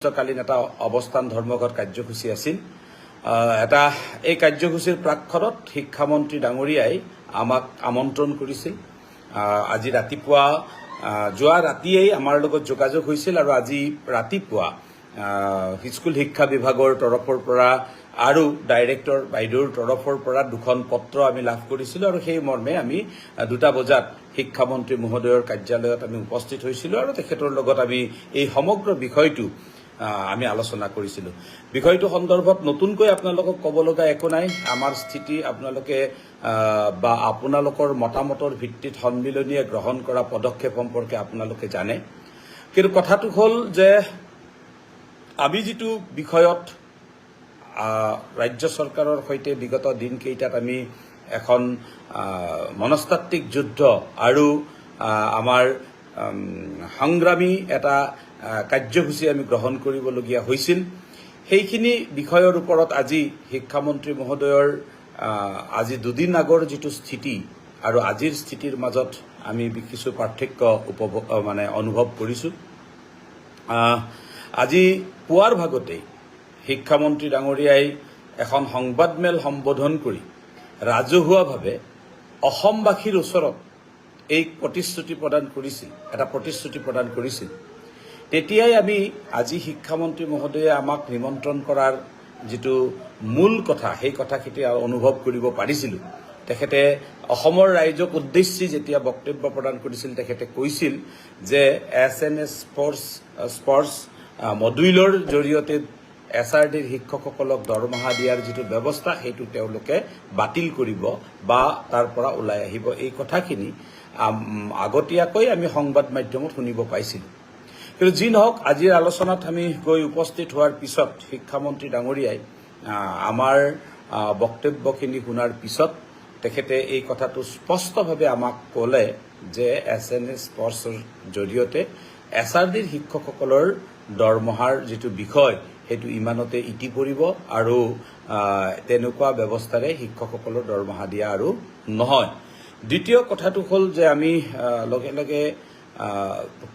কালীন এটা অৱস্থান ধৰ্মঘট কাৰ্যসূচী আছিল। এটা এই কাৰ্যসূচীৰ প্ৰাক্ষণত শিক্ষামন্ত্ৰী ডাঙৰীয়াই আমাক আমন্ত্ৰণ কৰিছিল। আজি ৰাতিপুৱা যোৱা ৰাতিয়েই আমাৰ লগত যোগাযোগ হৈছিল আৰু আজি ৰাতিপুৱা স্কুল শিক্ষা বিভাগৰ তৰফৰ পৰা আৰু ডাইৰেক্টৰ বাইদেউৰ তৰফৰ পৰা দুখন পত্ৰ আমি লাভ কৰিছিলোঁ আৰু সেই মৰ্মে আমি 2টা বজাত শিক্ষামন্ত্ৰী মহোদয়ৰ কাৰ্যালয়ত আমি উপস্থিত হৈছিলোঁ আৰু তেখেতৰ লগত আমি এই সমগ্ৰ বিষয়টো আমি আলোচনা কৰিছিলোঁ। বিষয়টো সন্দৰ্ভত নতুনকৈ আপোনালোকক ক'ব লগা একো নাই। আমাৰ স্থিতি আপোনালোকে বা আপোনালোকৰ মতামতৰ ভিত্তিত সন্মিলনীয়ে গ্ৰহণ কৰা পদক্ষেপ সম্পৰ্কে আপোনালোকে জানে। কিন্তু কথাটো হ'ল যে আমি যিটো বিষয়ত ৰাজ্য চৰকাৰৰ সৈতে বিগত দিনকেইটাত আমি এখন মনস্তাত্ত্বিক যুদ্ধ আৰু আমাৰ সংগ্ৰামী এটা কাৰ্যসূচী আমি গ্ৰহণ কৰিবলগীয়া হৈছিল। সেইখিনি বিষয়ৰ ওপৰত আজি শিক্ষামন্ত্ৰী মহোদয়ৰ আজি দুদিন আগৰ যিটো স্থিতি আৰু আজিৰ স্থিতিৰ মাজত আমি কিছু পাৰ্থক্য অনুভৱ কৰিছোঁ। আজি পুৱাৰ ভাগতেই শিক্ষামন্ত্ৰী ডাঙৰীয়াই এখন সংবাদমেল সম্বোধন কৰি ৰাজহুৱাভাৱে অসমবাসীৰ ওচৰত এই প্ৰতিশ্ৰুতি প্ৰদান কৰিছিল। তেতিয়াই আমি আজি শিক্ষামন্ত্ৰী মহোদয়ে আমাক নিমন্ত্ৰণ কৰাৰ যিটো মূল কথা সেই কথাখিনি অনুভৱ কৰিব পাৰিছিলোঁ। তেখেতে অসমৰ ৰাইজক উদ্দেশ্যি যেতিয়া বক্তব্য প্ৰদান কৰিছিল তেখেতে কৈছিল যে SNS স্পৰ্টছ মডুইলৰ জৰিয়তে SRDৰ শিক্ষকসকলক দৰমহা দিয়াৰ যিটো ব্যৱস্থা সেইটো তেওঁলোকে বাতিল কৰিব বা তাৰ পৰা ওলাই আহিব। এই কথাখিনি আগতীয়াকৈ আমি সংবাদ মাধ্যমত শুনিব পাইছিলোঁ। কিন্তু যি নহওক আজিৰ আলোচনাত আমি গৈ উপস্থিত হোৱাৰ পিছত শিক্ষামন্ত্ৰী ডাঙৰীয়াই আমাৰ বক্তব্যখিনি শুনাৰ পিছত তেখেতে এই কথাটো স্পষ্টভাৱে আমাক ক'লে যে SNS স্পৰ্টছৰ জৰিয়তে SRDৰ শিক্ষকসকলৰ দৰমহাৰ যিটো বিষয় সেইটো ইমানতে ইতি পৰিব আৰু তেনেকুৱা ব্যৱস্থাৰে শিক্ষকসকলৰ দৰমহা দিয়া আৰু নহয়। দ্বিতীয় কথাটো হ'ল যে আমি লগে লগে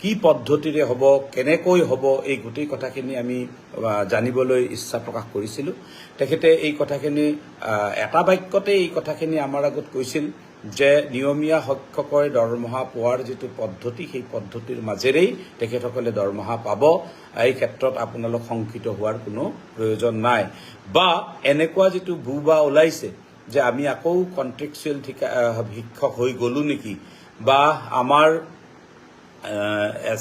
কি পদ্ধতিৰে হ'ব, কেনেকৈ হ'ব, এই গোটেই কথাখিনি আমি জানিবলৈ ইচ্ছা প্ৰকাশ কৰিছিলোঁ। তেখেতে এই কথাখিনি এটা বাক্যতে এই কথাখিনি আমাৰ আগত কৈছিল যে নিয়মীয়া শিক্ষকৰ দৰমহা পোৱাৰ যিটো পদ্ধতি সেই পদ্ধতিৰ মাজেৰেই তেখেতসকলে দৰমহা পাব। এই ক্ষেত্ৰত আপোনালোক শংকিত হোৱাৰ কোনো প্ৰয়োজন নাই বা এনেকুৱা যিটো বুবা ওলাইছে যে আমি আকৌ কন্ট্ৰেকচুৱেল শিক্ষক হৈ গ'লো নেকি বা আমাৰ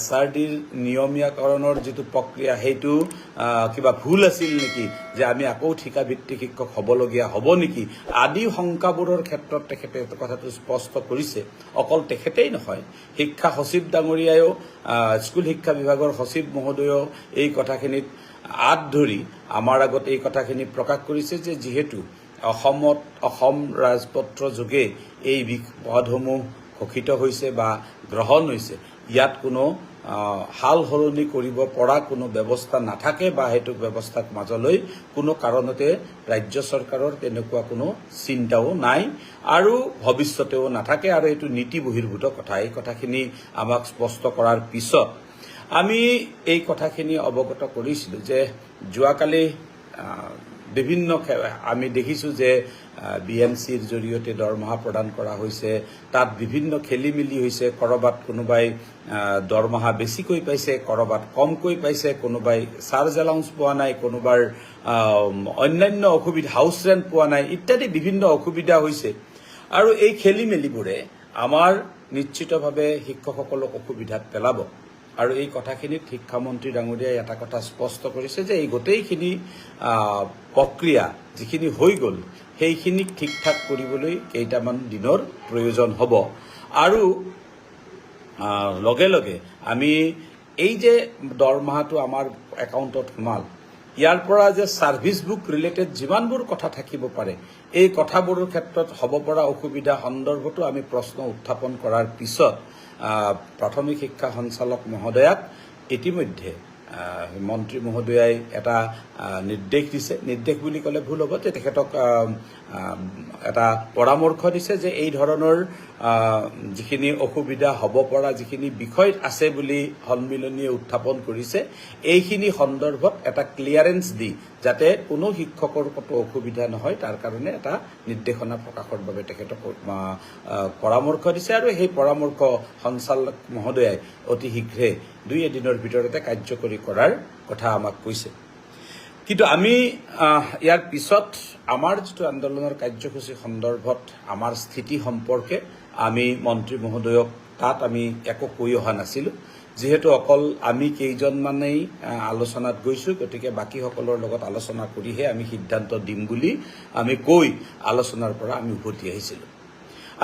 SRDৰ নিয়মীয়াকৰণৰ যিটো প্ৰক্ৰিয়া সেইটো কিবা ভুল আছিল নেকি, যে আমি আকৌ ঠিকাভিত্তিক শিক্ষক হ'বলগীয়া হ'ব নেকি আদি শংকাবোৰৰ ক্ষেত্ৰত তেখেতে কথাটো স্পষ্ট কৰিছে। অকল তেখেতেই নহয়, শিক্ষা সচিব ডাঙৰীয়ায়ো স্কুল শিক্ষা বিভাগৰ সচিব মহোদয়েও এই কথাখিনিত আঁত ধৰি আমাৰ আগত এই কথাখিনি প্ৰকাশ কৰিছে যে যিহেতু অসম ৰাজপত্ৰ যোগে এই পদসমূহ ঘোষিত হৈছে বা গ্ৰহণ হৈছে, ইয়াত কোনো সাল সলনি কৰিব পৰা কোনো ব্যৱস্থা নাথাকে বা সেইটো ব্যৱস্থাক মাজলৈ কোনো কাৰণতে ৰাজ্য চৰকাৰৰ তেনেকুৱা কোনো চিন্তাও নাই আৰু ভৱিষ্যতেও নাথাকে আৰু এইটো নীতি বহিৰ্ভূত কথা। এই কথাখিনি আমাক স্পষ্ট কৰাৰ পিছত আমি এই কথাখিনি অৱগত কৰিছিলোঁ যে যোৱাকালি বিভিন্ন আমি দেখিছোঁ যে BMCৰ জৰিয়তে দৰমহা প্ৰদান কৰা হৈছে। তাত বিভিন্ন খেলি মেলি হৈছে। ক'ৰবাত কোনোবাই দৰমহা বেছিকৈ পাইছে, ক'ৰবাত কমকৈ পাইছে, কোনোবাই চাৰ্জ এলাউন্স পোৱা নাই, কোনোবাৰ অন্যান্য অসুবিধা, হাউচ ৰেণ্ট পোৱা নাই ইত্যাদি বিভিন্ন অসুবিধা হৈছে আৰু এই খেলি মেলিবোৰে আমাৰ নিশ্চিতভাৱে শিক্ষকসকলক অসুবিধাত পেলাব। আৰু এই কথাখিনিত শিক্ষামন্ত্ৰী ডাঙৰীয়াই এটা কথা স্পষ্ট কৰিছে যে এই গোটেইখিনি প্ৰক্ৰিয়া যিখিনি হৈ গ'ল সেইখিনিক ঠিক ঠাক কৰিবলৈ কেইটামান দিনৰ প্ৰয়োজন হ'ব আৰু লগে লগে আমি এই যে দৰমহাটো আমাৰ একাউণ্টত সোমাল ইয়াৰ পৰা যে ছাৰ্ভিচ বুক ৰিলেটেড যিমানবোৰ কথা থাকিব পাৰে এই কথাবোৰৰ ক্ষেত্ৰত হ'ব পৰা অসুবিধা সন্দৰ্ভতো আমি প্ৰশ্ন উত্থাপন কৰাৰ পিছত প্ৰাথমিক শিক্ষা সঞ্চালক মহোদয়াক ইতিমধ্যে মন্ত্ৰী মহোদয়াই এটা নিৰ্দেশ দিছে, নিৰ্দেশ বুলি ক'লে ভুল হ'ব, যে তেখেতক এটা পৰামৰ্শ দিছে যে এই ধৰণৰ যিখিনি অসুবিধা হ'ব পৰা যিখিনি বিষয় আছে বুলি সন্মিলনীয়ে উত্থাপন কৰিছে, এইখিনি সন্দৰ্ভত এটা ক্লিয়াৰেন্স দি যাতে কোনো শিক্ষকৰ ক'তো অসুবিধা নহয় তাৰ কাৰণে এটা নিৰ্দেশনা প্ৰকাশৰ বাবে তেখেতক পৰামৰ্শ দিছে। আৰু সেই পৰামৰ্শ সঞ্চালক মহোদয়াই অতি শীঘ্ৰে 2 এদিনৰ ভিতৰতে কাৰ্যকৰী কৰাৰ কথা আমাক কৈছে। কিন্তু আমি ইয়াৰ পিছত আমাৰ যিটো আন্দোলনৰ কাৰ্যসূচী সন্দৰ্ভত আমাৰ স্থিতি সম্পৰ্কে আমি মন্ত্ৰী মহোদয়ক তাত আমি একো কৈ অহা নাছিলোঁ, যিহেতু অকল আমি কেইজনমানেই আলোচনাত গৈছোঁ, গতিকে বাকীসকলৰ লগত আলোচনা কৰিহে আমি সিদ্ধান্ত দিম বুলি আমি কৈ আলোচনাৰ পৰা আমি উভতি আহিছিলোঁ।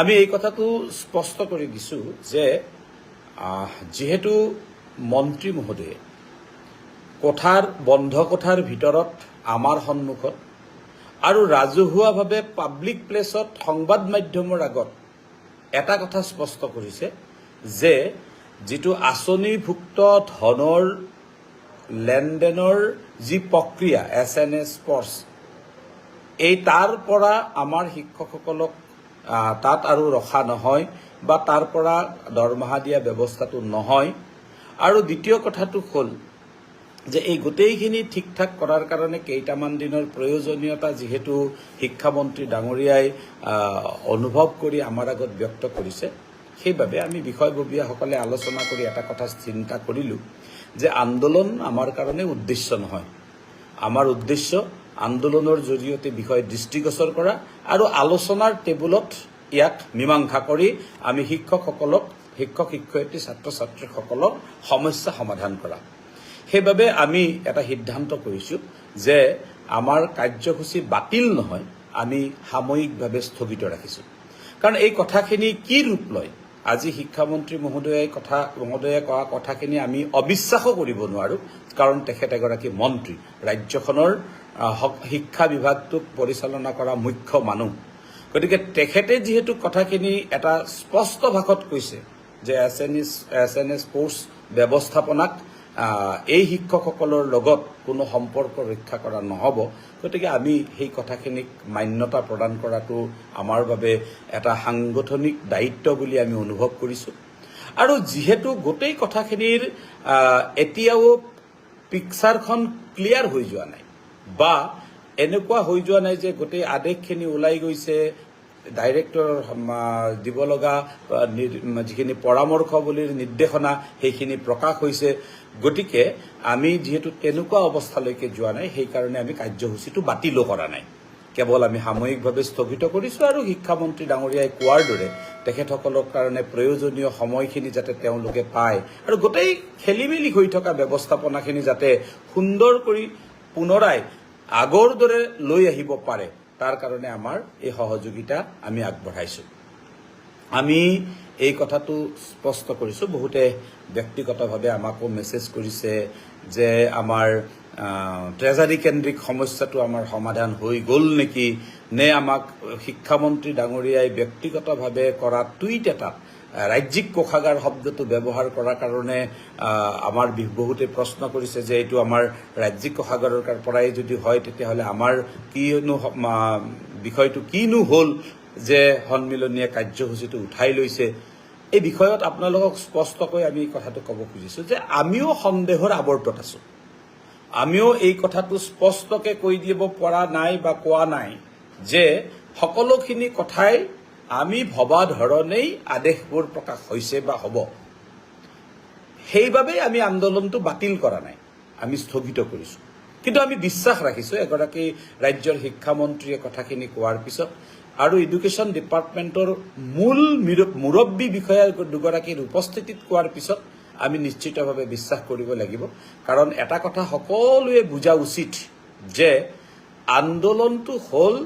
আমি এই কথাটো স্পষ্ট কৰি দিছোঁ যে যিহেতু মন্ত্ৰী মহোদয়ে বন্ধ কোঠাৰ ভিতৰত আমাৰ সন্মুখত আৰু ৰাজহুৱাভাৱে পাব্লিক প্লেচত সংবাদ মাধ্যমৰ আগত এটা কথা স্পষ্ট কৰিছে যে যিটো আঁচনিভুক্ত ধনৰ লেনদেনৰ যি প্ৰক্ৰিয়া SNS স্পৰ্টছ, এই তাৰ পৰা আমাৰ শিক্ষকসকলক তাত আৰু ৰখা নহয় বা তাৰ পৰা দৰমহা দিয়া ব্যৱস্থাটো নহয়। আৰু দ্বিতীয় কথাটো হ'ল যে এই গোটেইখিনি ঠিক ঠাক কৰাৰ কাৰণে কেইটামান দিনৰ প্ৰয়োজনীয়তা যিহেতু শিক্ষামন্ত্ৰী ডাঙৰীয়াই অনুভৱ কৰি আমাৰ আগত ব্যক্ত কৰিছে, সেইবাবে আমি বিষয়ববীয়াসকলে আলোচনা কৰি এটা কথা চিন্তা কৰিলোঁ যে আন্দোলন আমাৰ কাৰণে উদ্দেশ্য নহয়। আমাৰ উদ্দেশ্য আন্দোলনৰ জৰিয়তে বিষয় দৃষ্টিগোচৰ কৰা আৰু আলোচনাৰ টেবুলত ইয়াক মীমাংসা কৰি আমি শিক্ষক শিক্ষয়িত্ৰী ছাত্ৰ ছাত্ৰীসকলক সমস্যা সমাধান কৰা। সেইবাবে আমি এটা সিদ্ধান্ত কৰিছোঁ যে আমাৰ কাৰ্যসূচী বাতিল নহয়, আমি সাময়িকভাৱে স্থগিত ৰাখিছোঁ। কাৰণ এই কথাখিনি কি ৰূপ লয়, আজি শিক্ষামন্ত্ৰী মহোদয়ে কোৱা কথাখিনি আমি অবিশ্বাসো কৰিব নোৱাৰোঁ, কাৰণ তেখেত এগৰাকী মন্ত্ৰী, ৰাজ্যখনৰ শিক্ষা বিভাগটোক পৰিচালনা কৰা মুখ্য মানুহ। গতিকে তেখেতে যিহেতু কথাখিনি এটা স্পষ্ট ভাষত কৈছে যে SNS স্পৰ্টছ ব্যৱস্থাপনাক এই শিক্ষকসকলৰ লগত কোনো সম্পৰ্ক ৰক্ষা কৰা নহ'ব, গতিকে আমি সেই কথাখিনিক মান্যতা প্ৰদান কৰাটো আমাৰ বাবে এটা সাংগঠনিক দায়িত্ব বুলি আমি অনুভৱ কৰিছোঁ। আৰু যিহেতু গোটেই কথাখিনিৰ এতিয়াও পিকচাৰখন ক্লিয়াৰ হৈ যোৱা নাই বা এনেকুৱা হৈ যোৱা নাই যে গোটেই আদেশখিনি ওলাই গৈছে, ডাইৰেক্টৰৰ দিব লগা যিখিনি পৰামৰ্শৱলীৰ নিৰ্দেশনা সেইখিনি প্ৰকাশ হৈছে, গতিকে আমি যিহেতু তেনেকুৱা অৱস্থালৈকে যোৱা নাই, সেইকাৰণে আমি কাৰ্যসূচীটো বাতিলো কৰা নাই, কেৱল আমি সাময়িকভাৱে স্থগিত কৰিছোঁ। আৰু শিক্ষামন্ত্ৰী ডাঙৰীয়াই কোৱাৰ দৰে তেখেতসকলৰ কাৰণে প্ৰয়োজনীয় সময়খিনি যাতে তেওঁলোকে পায় আৰু গোটেই খেলিমেলি হৈ থকা ব্যৱস্থাপনাখিনি যাতে সুন্দৰ কৰি পুনৰাই আগৰ দৰে লৈ আহিব পাৰে, তাৰ কাৰণে আমাৰ এই সহযোগিতা আমি আগবঢ়াইছোঁ। আমি এই কথাটো স্পষ্ট কৰিছোঁ। বহুতে ব্যক্তিগতভাৱে আমাকো মেছেজ কৰিছে যে আমাৰ ট্ৰেজাৰী কেন্দ্ৰিক সমস্যাটো আমাৰ সমাধান হৈ গ'ল নেকি, নে আমাক শিক্ষামন্ত্ৰী ডাঙৰীয়াই ব্যক্তিগতভাৱে কৰা টুইট এটাত ৰাজ্যিক কোষাগাৰ শব্দটো ব্যৱহাৰ কৰাৰ কাৰণে আমাৰ বহুতে প্ৰশ্ন কৰিছে যে এইটো আমাৰ ৰাজ্যিক কোষাগাৰৰ পৰাই যদি হয় তেতিয়াহ'লে আমাৰ কিনো বিষয়টো কিনো হ'ল যে সন্মিলনীয়ে কাৰ্যসূচীটো উঠাই লৈছে। এই বিষয়ত আপোনালোকক স্পষ্টকৈ আমি কথাটো ক'ব খুজিছোঁ যে আমিও সন্দেহৰ আৱৰ্তত আছোঁ। আমিও এই কথাটো স্পষ্টকৈ কৈ দিব পৰা নাই বা কোৱা নাই যে সকলোখিনি কথাই আমি ভবা ধৰণেই আদেশবোৰ প্ৰকাশ হৈছে বা হ'ব। সেইবাবেই আমি আন্দোলনটো বাতিল কৰা নাই, আমি স্থগিত কৰিছোঁ। কিন্তু আমি বিশ্বাস ৰাখিছোঁ এগৰাকী ৰাজ্যৰ শিক্ষামন্ত্ৰীয়ে কথাখিনি কোৱাৰ পিছত আৰু এডুকেশ্যন ডিপাৰ্টমেণ্টৰ মূল মুৰব্বী বিষয়া দুগৰাকীৰ উপস্থিতিত কোৱাৰ পিছত আমি নিশ্চিতভাৱে বিশ্বাস কৰিব লাগিব। কাৰণ এটা কথা সকলোৱে বুজা উচিত যে আন্দোলনটো হ'ল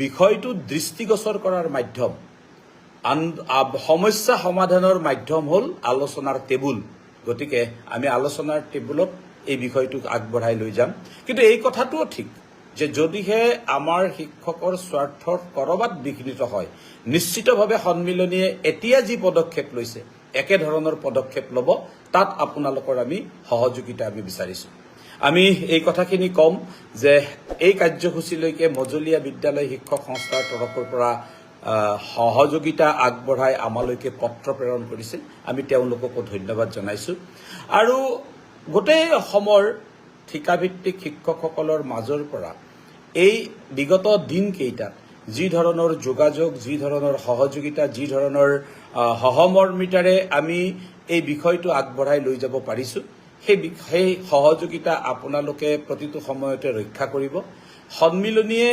বিষয়টো দৃষ্টিগোচৰ কৰাৰ মাধ্যম, সমস্যা সমাধানৰ মাধ্যম হ'ল আলোচনাৰ টেবুল। গতিকে আমি আলোচনাৰ টেবুলত এই বিষয়টোক আগবঢ়াই লৈ যাম। কিন্তু এই কথাটোও ঠিক যে যদিহে আমাৰ শিক্ষকৰ স্বাৰ্থৰ ক'ৰবাত বিঘ্নিত হয়, নিশ্চিতভাৱে সন্মিলনীয়ে এতিয়া যি পদক্ষেপ লৈছে একেধৰণৰ পদক্ষেপ ল'ব তাত আপোনালোকৰ আমি সহযোগিতা আমি বিচাৰিছোঁ। আমি এই কথাখিনি কম যে এই কাৰ্যসূচীলৈকে মজলীয়া বিদ্যালয় শিক্ষক সংস্থাৰ তৰফৰ পৰা সহযোগিতা আগবঢ়াই আমালৈকে পত্ৰ প্ৰেৰণ কৰিছিল। আমি তেওঁলোককো ধন্যবাদ জনাইছোঁ। আৰু গোটেই অসমৰ ঠিকাভিত্তিক শিক্ষকসকলৰ মাজৰ পৰা এই বিগত দিনকেইটাত যি ধৰণৰ যোগাযোগ, যি ধৰণৰ সহযোগিতা, যি ধৰণৰ সহমৰ্মিতাৰে আমি এই বিষয়টো আগবঢ়াই লৈ যাব পাৰিছোঁ, সেই সহযোগিতা আপোনালোকে প্ৰতিটো সময়তে ৰক্ষা কৰিব। সন্মিলনীয়ে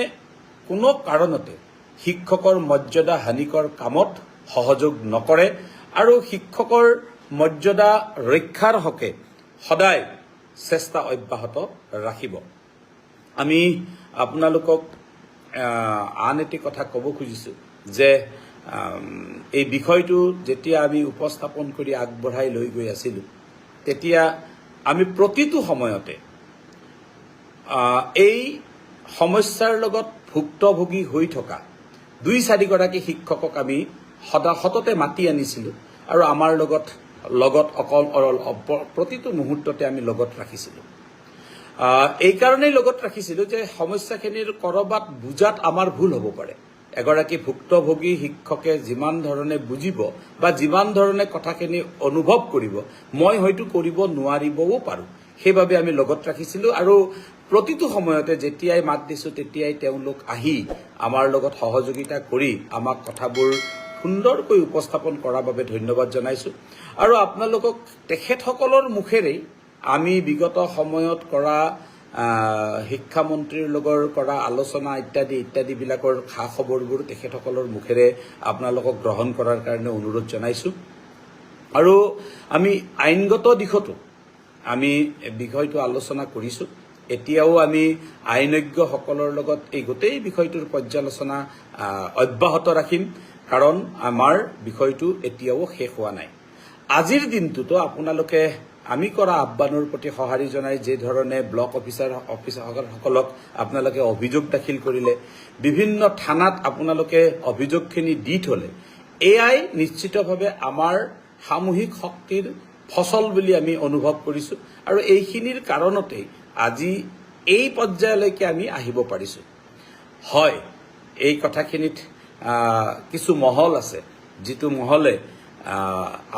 কোনো কাৰণতে শিক্ষকৰ মৰ্যাদা হানিকৰ কামত সহযোগ নকৰে আৰু শিক্ষকৰ মৰ্যাদা ৰক্ষাৰ হকে সদায় চেষ্টা অব্যাহত ৰাখিব। আমি আপোনালোকক আন এটি কথা ক'ব খুজিছোঁ যে এই বিষয়টো যেতিয়া আমি উপস্থাপন কৰি আগবঢ়াই লৈ গৈ আছিলোঁ, তেতিয়া আমি প্ৰতিটো সময়তে এই সমস্যাৰ লগত ভুক্তভোগী হৈ থকা 2-4গৰাকী শিক্ষকক আমি সততে মাতি আনিছিলোঁ আৰু আমাৰ লগত অকল প্ৰতিটো মুহূৰ্ততে আমি লগত ৰাখিছিলোঁ। এইকাৰণেই লগত ৰাখিছিলোঁ যে সমস্যাখিনিৰ ক'ৰবাত বুজাত আমাৰ ভুল হ'ব পাৰে। এগৰাকী ভুক্তভোগী শিক্ষকে যিমান ধৰণে বুজিব বা যিমান ধৰণে কথাখিনি অনুভৱ কৰিব, মই হয়তো কৰিব নোৱাৰিবও পাৰোঁ। সেইবাবে আমি লগত ৰাখিছিলোঁ আৰু প্ৰতিটো সময়তে যেতিয়াই মাত দিছোঁ তেতিয়াই তেওঁলোক আহি আমাৰ লগত সহযোগিতা কৰি আমাক কথাবোৰ সুন্দৰকৈ উপস্থাপন কৰাৰ বাবে ধন্যবাদ জনাইছোঁ। আৰু আপোনালোকক তেখেতসকলৰ মুখেৰেই আমি বিগত সময়ত কৰা শিক্ষামন্ত্ৰীৰ লগত কৰা আলোচনা ইত্যাদিবিলাকৰ খা খবৰবোৰ তেখেতসকলৰ মুখেৰে আপোনালোকক গ্ৰহণ কৰাৰ কাৰণে অনুৰোধ জনাইছোঁ। আৰু আমি আইনগত দিশতো আমি বিষয়টো আলোচনা কৰিছোঁ। এতিয়াও আমি আইনজ্ঞসকলৰ লগত এই গোটেই বিষয়টোৰ পৰ্যালোচনা অব্যাহত ৰাখিম, কাৰণ আমাৰ বিষয়টো এতিয়াও শেষ হোৱা নাই। আজিৰ দিনটোতো আপোনালোকে আমি কৰা আহ্বানৰ প্ৰতি সঁহাৰি জনাই যে ধৰণে ব্লক অফিচাৰসকলক আপোনালোকে অভিযোগ দাখিল কৰিলে, বিভিন্ন থানাত আপোনালোকে অভিযোগখিনি দি থ'লে, এয়াই নিশ্চিতভাৱে আমাৰ সামূহিক শক্তিৰ ফচল বুলি আমি অনুভৱ কৰিছোঁ। আৰু এইখিনিৰ কাৰণতেই আজি এই পৰ্যায়লৈকে আমি আহিব পাৰিছোঁ। হয়, এই কথাখিনিত কিছু মহল আছে, যিটো মহলে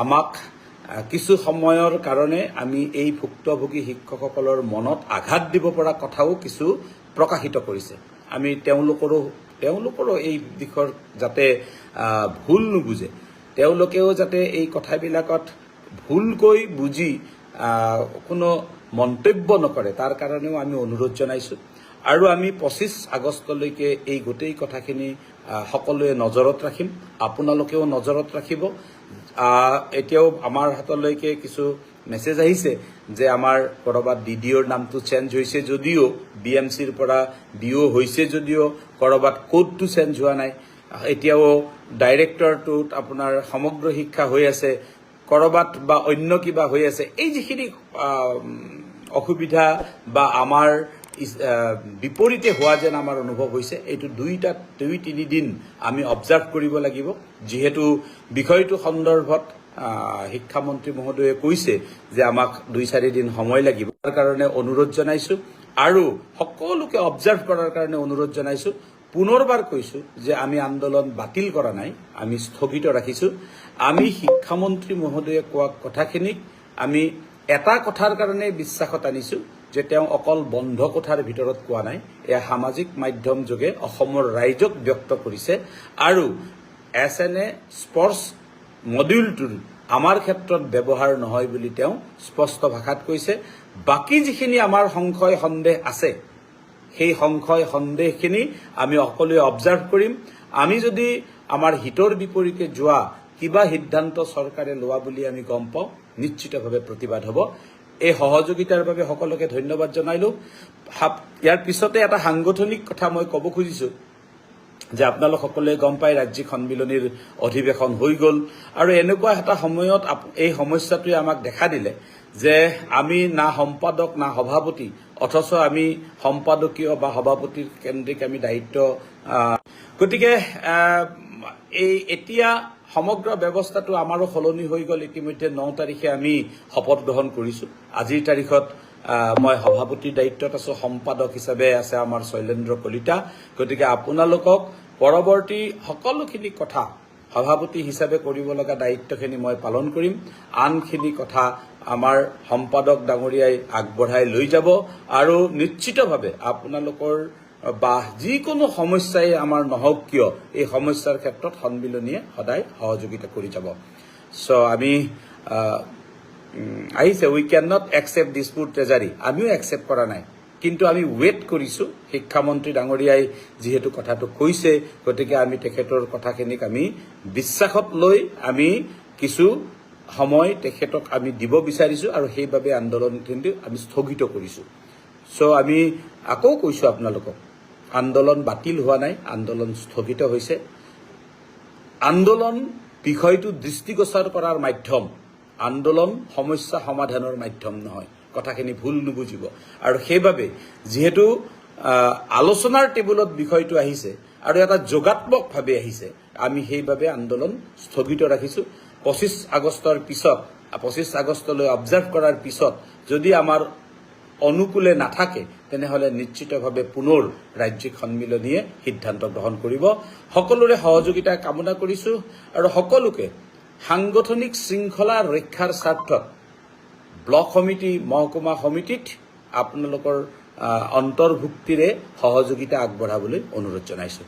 আমাক কিছু সময়ৰ কাৰণে আমি এই ভুক্তভোগী শিক্ষকসকলৰ মনত আঘাত দিব পৰা কথাও কিছু প্ৰকাশিত কৰিছে। আমি তেওঁলোকৰো এই দিশৰ যাতে ভুল নুবুজে, তেওঁলোকেও যাতে এই কথাবিলাকত ভুলকৈ বুজি কোনো মন্তব্য নকৰে, তাৰ কাৰণেও আমি অনুৰোধ জনাইছোঁ। আৰু আমি 25 আগষ্টলৈকে এই গোটেই কথাখিনি সকলোৱে নজৰত ৰাখিম, আপোনালোকেও নজৰত ৰাখিব। এতিয়াও আমাৰ হাতলৈকে কিছু মেছেজ আহিছে যে আমাৰ ক'ৰবাত DDOৰ নামটো চেঞ্জ হৈছে যদিও, BMCৰ পৰা BO হৈছে যদিও ক'ৰবাত কোডটো চেঞ্জ হোৱা নাই। এতিয়াও ডাইৰেক্টৰটোত আপোনাৰ সমগ্ৰ শিক্ষা হৈ আছে, ক'ৰবাত বা অন্য কিবা হৈ আছে। এই যিখিনি অসুবিধা বা আমাৰ বিপৰীতে হোৱা যেন আমাৰ অনুভৱ হৈছে, এইটো 2-3 দিন আমি অবজাৰ্ভ কৰিব লাগিব। যিহেতু বিষয়টো সন্দৰ্ভত শিক্ষামন্ত্ৰী মহোদয়ে কৈছে যে আমাক 2-4 দিন সময় লাগিব, তাৰ কাৰণে অনুৰোধ জনাইছোঁ। আৰু সকলোকে অবজাৰ্ভ কৰাৰ কাৰণে অনুৰোধ জনাইছোঁ। পুনৰবাৰ কৈছোঁ যে আমি আন্দোলন বাতিল কৰা নাই, আমি স্থগিত ৰাখিছোঁ। আমি শিক্ষামন্ত্ৰী মহোদয়ে কোৱা কথাখিনিক আমি এটা কথাৰ কাৰণে বিশ্বাসত আনিছোঁ যে তেওঁ অকল বন্ধ কোঠাৰ ভিতৰত কোৱা নাই, এয়া সামাজিক মাধ্যম যোগে অসমৰ ৰাইজক ব্যক্ত কৰিছে। আৰু SNA স্পৰ্টছ মডিউলটোৰ আমাৰ ক্ষেত্ৰত ব্যৱহাৰ নহয় বুলি তেওঁ স্পষ্ট ভাষাত কৈছে। বাকী যিখিনি আমাৰ সংশয় সন্দেহ আছে, সেই সংশয় সন্দেহখিনি আমি সকলোৱে অবজাৰ্ভ কৰিম। আমি যদি আমাৰ হিতৰ বিপৰীতে যোৱা কিবা সিদ্ধান্ত চৰকাৰে লোৱা বুলি আমি গম পাওঁ, নিশ্চিতভাৱে প্ৰতিবাদ হ'ব। এই সহযোগিতাৰ বাবে সকলোকে ধন্যবাদ জনাইলোঁ। ইয়াৰ পিছতে এটা সাংগঠনিক কথা মই ক'ব খুজিছোঁ যে আপোনালোক সকলোৱে গম পায় ৰাজ্যিক সন্মিলনীৰ অধিৱেশন হৈ গ'ল। আৰু এনেকুৱা এটা সময়ত এই সমস্যাটোৱে আমাক দেখা দিলে যে আমি না সম্পাদক না সভাপতি, অথচ আমি সম্পাদকীয় বা সভাপতিৰ কেন্দ্ৰিক আমি দায়িত্ব। গতিকে এতিয়া সমগ্ৰ ব্যৱস্থাটো আমাৰো সলনি হৈ গ'ল। ইতিমধ্যে 9 তাৰিখে আমি শপত গ্ৰহণ কৰিছোঁ। আজিৰ তাৰিখত মই সভাপতিৰ দায়িত্বত আছোঁ, সম্পাদক হিচাপে আছে আমাৰ শৈলেন্দ্ৰ কলিতা। গতিকে আপোনালোকক পৰৱৰ্তী সকলোখিনি কথা সভাপতি হিচাপে কৰিব লগা দায়িত্বখিনি মই পালন কৰিম। আনখিনি কথা আমাৰ সম্পাদক ডাঙৰীয়াই আগবঢ়াই লৈ যাব আৰু নিশ্চিতভাৱে আপোনালোকৰ বা যিকোনো সমস্যাই আমাৰ নহওক কিয় এই সমস্যাৰ ক্ষেত্ৰত সন্মিলনীয়ে সদায় সহযোগিতা কৰি যাব। চ' আমি আহিছে we can not accept Dispur treasury, আমিও একচেপ্ট কৰা নাই, কিন্তু আমি ৱেইট কৰিছোঁ। শিক্ষামন্ত্ৰী ডাঙৰীয়াই যিহেতু কথাটো কৈছে, গতিকে আমি তেখেতৰ কথাখিনিক আমি বিশ্বাসত লৈ আমি কিছু সময় তেখেতক আমি দিব বিচাৰিছোঁ আৰু সেইবাবে আন্দোলনখিনি আমি স্থগিত কৰিছোঁ। চ' আমি আকৌ কৈছোঁ আপোনালোকক, আন্দোলন বাতিল হোৱা নাই, আন্দোলন স্থগিত হৈছে। আন্দোলন বিষয়টো দৃষ্টিগোচৰ কৰাৰ মাধ্যম, আন্দোলন সমস্যা সমাধানৰ মাধ্যম নহয়। কথাখিনি ভুল নুবুজিব। আৰু সেইবাবে যিহেতু আলোচনাৰ টেবুলত বিষয়টো আহিছে আৰু এটা যোগাত্মকভাৱে আহিছে, আমি সেইবাবে আন্দোলন স্থগিত ৰাখিছোঁ। 25 আগষ্টৰ পিছত 25 আগষ্টলৈ অবজাৰ্ভ কৰাৰ পিছত যদি আমাৰ অনুকূলে নাথাকে তেনেহ'লে নিশ্চিতভাৱে পুনৰ ৰাজ্যিক সন্মিলনীয়ে সিদ্ধান্ত গ্ৰহণ কৰিব। সকলোৰে সহযোগিতা কামনা কৰিছোঁ আৰু সকলোকে সাংগঠনিক শৃংখলা ৰক্ষাৰ স্বাৰ্থত ব্লক সমিতি, মহকুমা সমিতিত আপোনালোকৰ অন্তৰ্ভুক্তিৰে সহযোগিতা আগবঢ়াবলৈ অনুৰোধ জনাইছোঁ।